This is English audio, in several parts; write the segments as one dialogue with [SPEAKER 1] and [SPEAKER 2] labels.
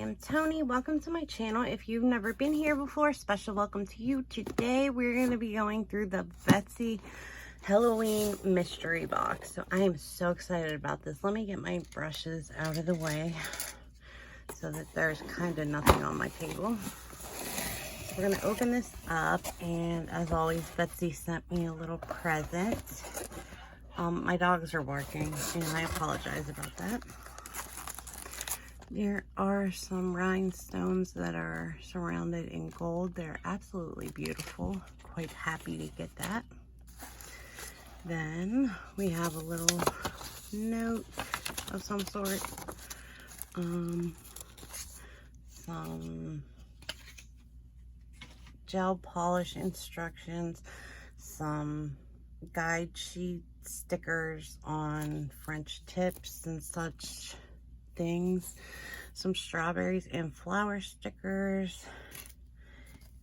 [SPEAKER 1] am Tony. Welcome to my channel. If you've never been here before, special welcome to you. Today we're going to be going through the Vettsy Halloween mystery box. So I am so excited about this. Let me get my brushes out of the way so that there's kind of nothing on my table. So we're going to open this up, and as always, Vettsy sent me a little present. My dogs are barking, and I apologize about that. There are some rhinestones that are surrounded in gold. They're absolutely beautiful. Quite happy to get that. Then we have a little note of some sort. Some gel polish instructions, some guide sheet stickers on French tips and such things, some strawberries and flower stickers,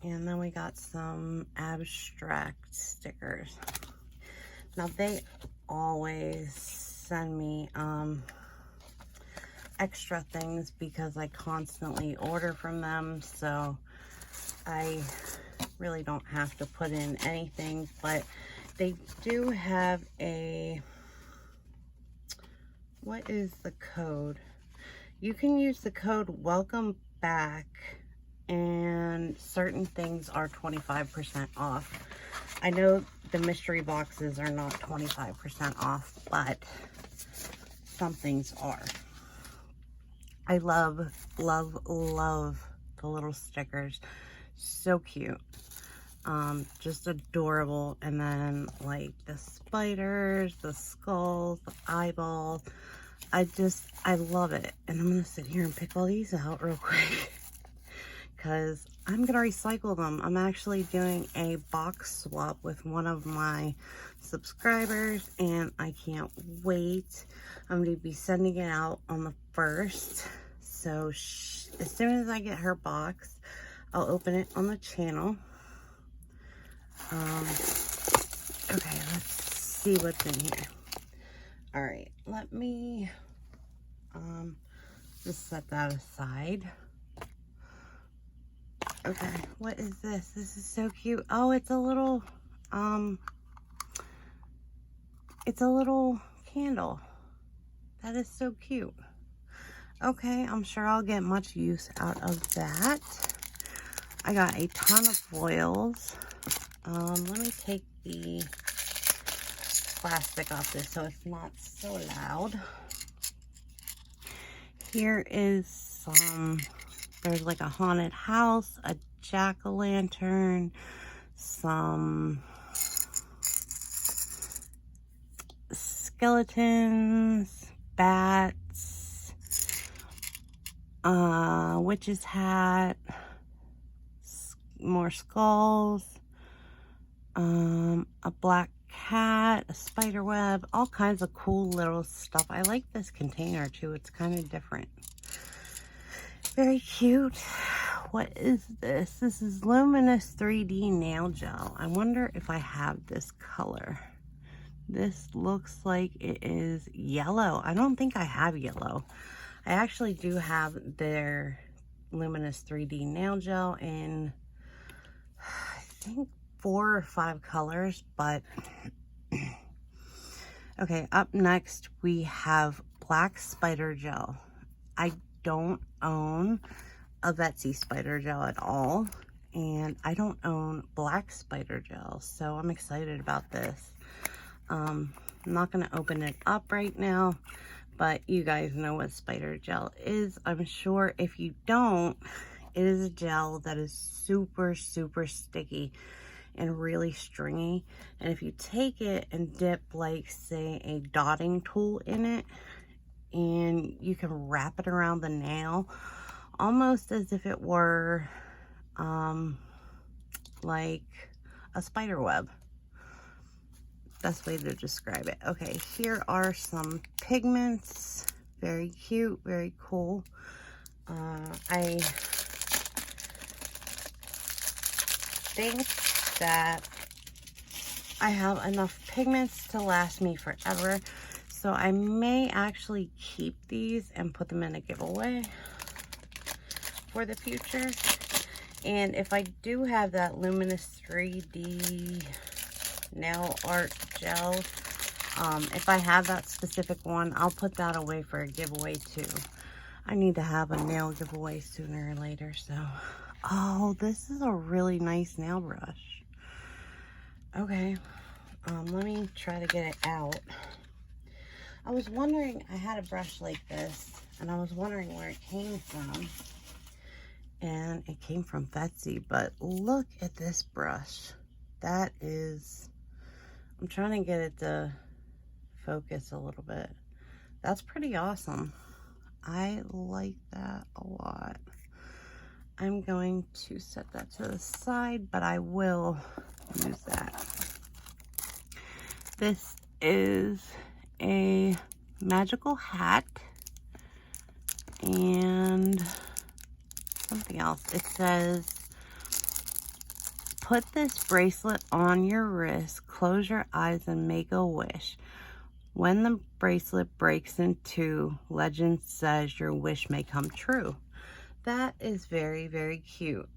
[SPEAKER 1] and then we got some abstract stickers. Now they always send me extra things because I constantly order from them, so I really don't have to put in anything, but they do have a, what is the code? You can use the code welcome back, and certain things are 25% off. I know the mystery boxes are not 25% off, but some things are. I love, love, love the little stickers. So cute. Just adorable. And then like the spiders, the skulls, the eyeballs. I love it. And I'm gonna sit here and pick all these out real quick because I'm gonna recycle them. I'm actually doing a box swap with one of my subscribers, and I can't wait. I'm gonna be sending it out on the 1st. So as soon as I get her box, I'll open it on the channel. Okay, let's see what's in here. All right, let me just set that aside. Okay, what is this? This is so cute. Oh, it's a little candle. That is so cute. Okay, I'm sure I'll get much use out of that. I got a ton of foils. Let me take the plastic off this so it's not so loud. Here is some, there's like a haunted house, a jack-o'-lantern, some skeletons, bats, witch's hat, more skulls, a black cat, a spider web, all kinds of cool little stuff. I like this container too. It's kind of different. Very cute. What is this? This is Luminous 3D nail gel. I wonder if I have this color. This looks like it is yellow. I don't think I have yellow. I actually do have their Luminous 3D nail gel in, I think, 4 or 5 colors, but okay, up next we have black spider gel. I don't own a Vettsy spider gel at all, and I don't own black spider gel, so I'm excited about this. I'm not going to open it up right now, but you guys know what spider gel is, I'm sure. If you don't, it is a gel that is super, super sticky and really stringy, and if you take it and dip, like, say, a dotting tool in it, and you can wrap it around the nail almost as if it were like a spider web. Best way to describe it. Okay, here are some pigments. Very cute, very cool. I think that I have enough pigments to last me forever, so I may actually keep these and put them in a giveaway. for the future. And if I do have that Luminous 3D nail art gel, if I have that specific one, I'll put that away for a giveaway too. I need to have a nail giveaway sooner or later, so. Oh, this is a really nice nail brush. Okay, let me try to get it out. I was wondering, I had a brush like this, and I was wondering where it came from. And it came from Vettsy, but look at this brush. That is, I'm trying to get it to focus a little bit. That's pretty awesome. I like that a lot. I'm going to set that to the side, but I will use that. This is a magical hat and something else. It says, put this bracelet on your wrist, close your eyes and make a wish. When the bracelet breaks in two, legend says your wish may come true. That is very, very cute.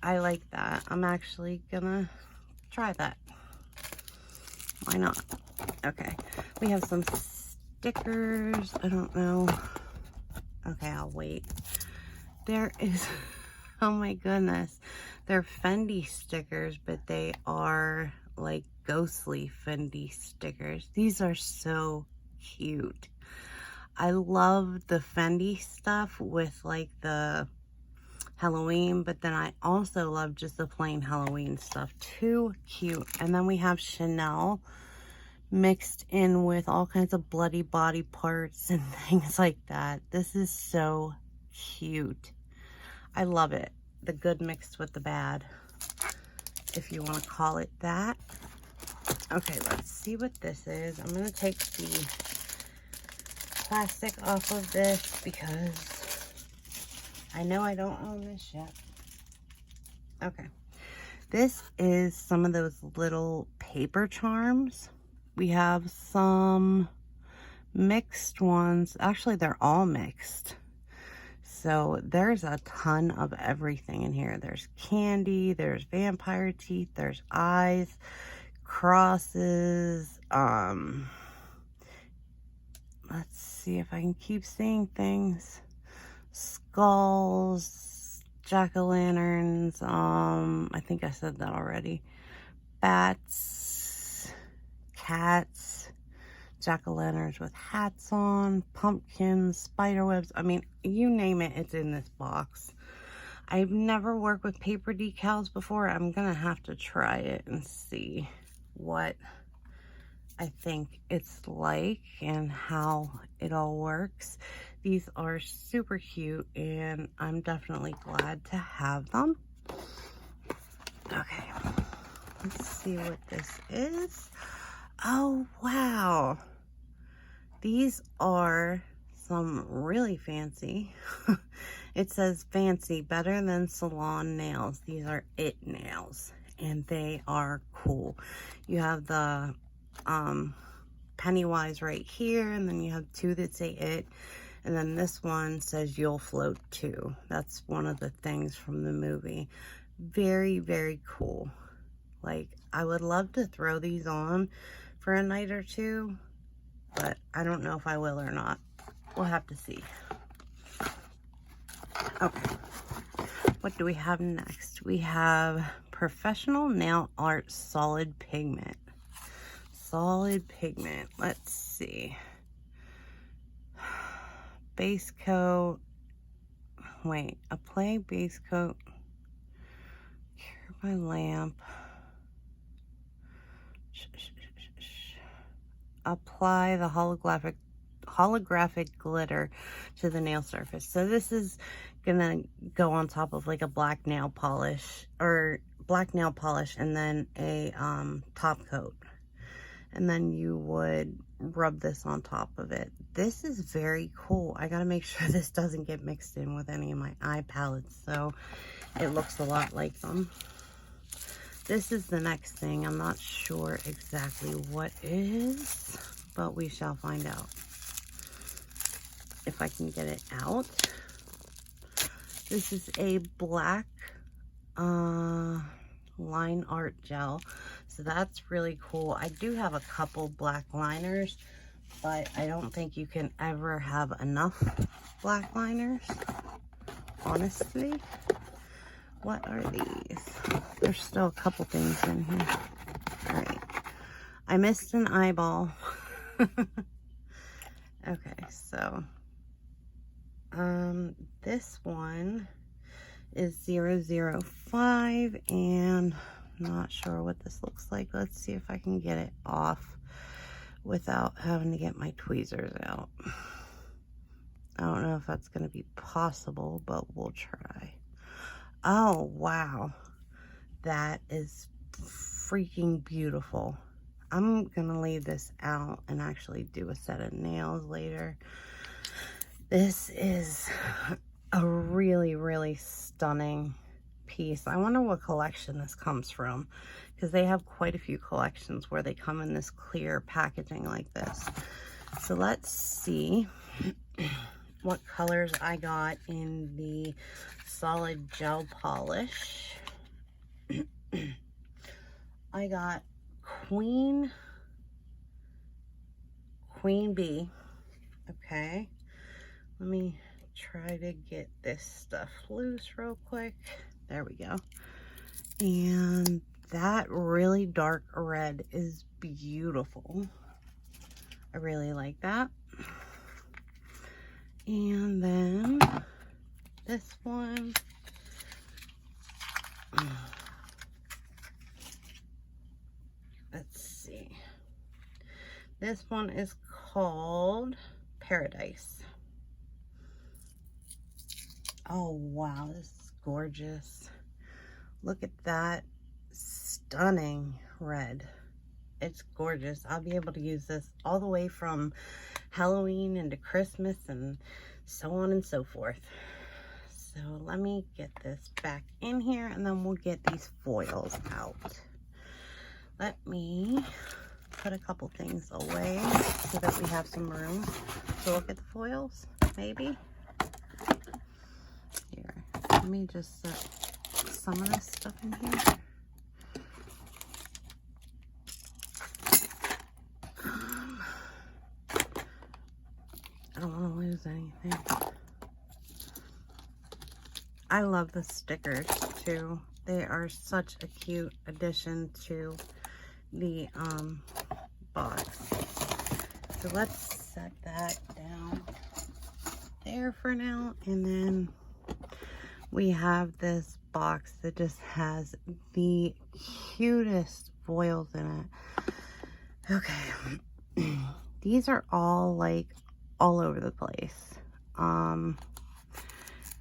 [SPEAKER 1] I like that. I'm actually gonna try that. Why not? Okay, we have some stickers. I don't know. Okay, I'll wait. There is, oh my goodness, they're Fendi stickers, but they are like ghostly Fendi stickers. These are so cute. I love the Fendi stuff with like the Halloween, but then I also love just the plain Halloween stuff. Too cute. And then we have Chanel mixed in with all kinds of bloody body parts and things like that. This is so cute. I love it. The good mixed with the bad, if you want to call it that. Okay, let's see what this is. I'm going to take the plastic off of this because I know I don't own this yet. Okay. This is some of those little paper charms. We have some mixed ones. Actually, they're all mixed. So there's a ton of everything in here. There's candy, there's vampire teeth, there's eyes, crosses. Let's see if I can keep seeing things. Skulls, jack-o'-lanterns. I think I said that already. Bats, cats, jack-o'-lanterns with hats on, pumpkins, spider webs. I mean, you name it, it's in this box. I've never worked with paper decals before. I'm gonna have to try it and see what I think it's like and how it all works. These are super cute and I'm definitely glad to have them. Okay, let's see what this is. Oh, wow. These are some really fancy. It says fancy, better than salon nails. These are it nails and they are cool. You have the Pennywise right here, and then you have two that say it, and then this one says you'll float too. That's one of the things from the movie. Very, very cool. Like, I would love to throw these on for a night or two, but I don't know if I will or not. We'll have to see. Okay, what do we have next? We have Professional Nail Art Solid Pigment. Solid Pigment. Let's see. Base coat. Wait, apply base coat. Cure by lamp. Apply the holographic glitter to the nail surface. So this is gonna go on top of like a black nail polish, or black nail polish, and then a top coat. And then you would rub this on top of it. This is very cool. I gotta make sure this doesn't get mixed in with any of my eye palettes, so it looks a lot like them. This is the next thing. I'm not sure exactly what is, but we shall find out. If I can get it out. This is a black line art gel, so that's really cool. I do have a couple black liners, but I don't think you can ever have enough black liners, honestly. What are these? There's still a couple things in here. All right, I missed an eyeball. Okay, so this one is 005, and I'm not sure what this looks like. Let's see if I can get it off without having to get my tweezers out. I don't know if that's going to be possible, but we'll try. Oh, wow. That is freaking beautiful. I'm going to leave this out and actually do a set of nails later. This is a really, really stunning piece. I wonder what collection this comes from, because they have quite a few collections where they come in this clear packaging like this. So let's see what colors I got in the solid gel polish. I got Queen Bee. Okay, let me try to get this stuff loose real quick. There we go. And that really dark red is beautiful. I really like that. And then this one, let's see. This one is called Paradise. Oh, wow, this is gorgeous. Look at that stunning red. It's gorgeous. I'll be able to use this all the way from Halloween into Christmas and so on and so forth. So let me get this back in here, and then we'll get these foils out. Let me put a couple things away so that we have some room to look at the foils, maybe. Here, let me just set some of this stuff in here. I don't want to lose anything. I love the stickers too. They are such a cute addition to the box. So let's set that down there for now, and then we have this box that just has the cutest foils in it. Okay, these are all like all over the place.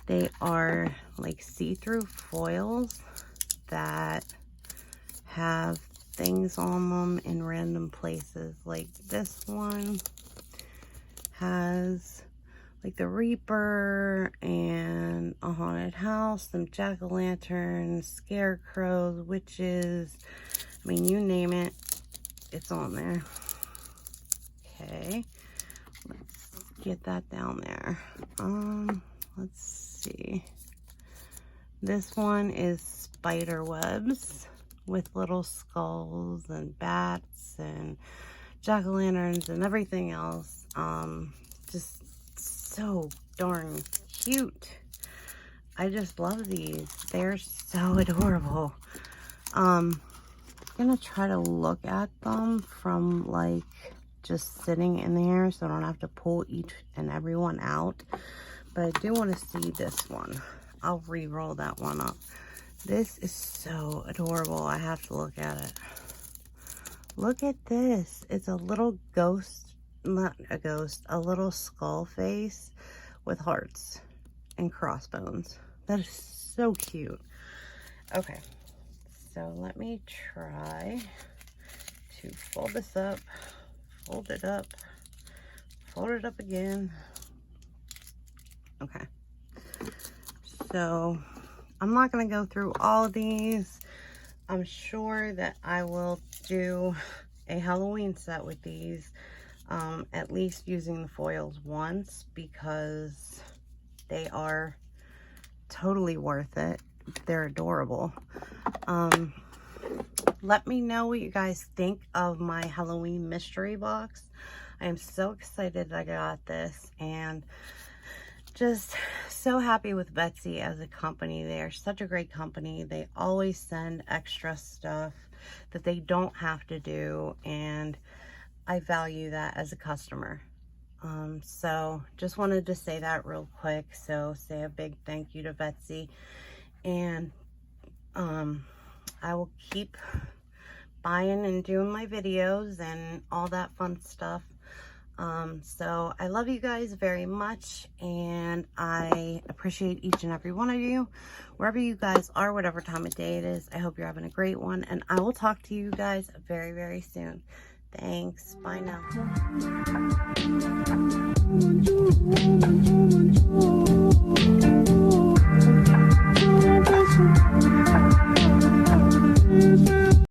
[SPEAKER 1] They are like see-through foils that have things on them in random places. Like this one has like the Reaper and a haunted house, some jack-o'-lanterns, scarecrows, witches. I mean, you name it, it's on there. Okay, let's get that down there. Let's see. This one is spider webs with little skulls and bats and jack-o'-lanterns and everything else. Just so darn cute. I just love these. They're so adorable. I'm gonna try to look at them from like just sitting in there so I don't have to pull each and every one out. But I do want to see this one. I'll re-roll that one up. This is so adorable. I have to look at it. Look at this. It's a little ghost, not a ghost, a little skull face with hearts and crossbones. That is so cute. Okay, so let me try to fold this up, fold it up again. Okay, so I'm not going to go through all of these. I'm sure that I will do a Halloween set with these, at least using the foils once, because they are totally worth it. They're adorable. Let me know what you guys think of my Halloween mystery box. I am so excited I got this, and just so happy with Vettsy as a company. They are such a great company. They always send extra stuff that they don't have to do, and I value that as a customer. So just wanted to say that real quick. So say a big thank you to Vettsy, and I will keep buying and doing my videos and all that fun stuff. So I love you guys very much, and I appreciate each and every one of you, wherever you guys are, whatever time of day it is. I hope you're having a great one, and I will talk to you guys very, very soon. Thanks. Bye now.